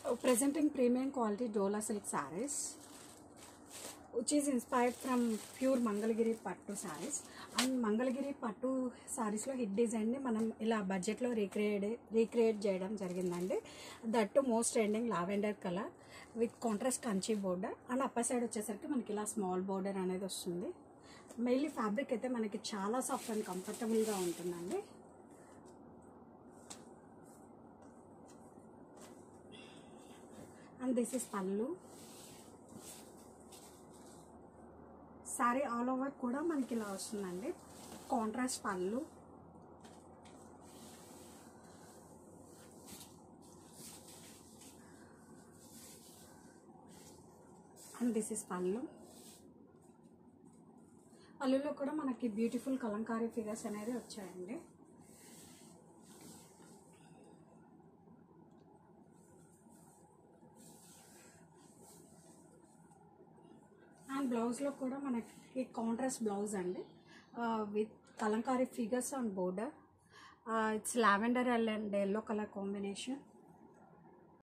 Presenting premium quality Dola silk sarees, which is inspired from pure Mangalagiri Pattu sarees. And Mangalagiri Pattu sarees lo hit design ni manam ila budget lo recreate చేయడం జరిగిందండి. That too most trending lavender color with contrast Kanchi border and upper side వచ్చేసరికి మనకి ఇలా small border అనేది వస్తుంది. Mainly fabric అయితే మనకి చాలా సాఫ్ట్ అండ్ కంఫర్టబుల్ గా ఉంటుందండి. And this is pallu. Saree all over kuda manaki ila vastundandi. Contrast pallu. And this is pallu. Pallulo kuda manaki beautiful kalankari figures anedi vachayandi. And blouse lo kuda manaki contrast blouse andi with kalankari figures on border. It's lavender and yellow color combination.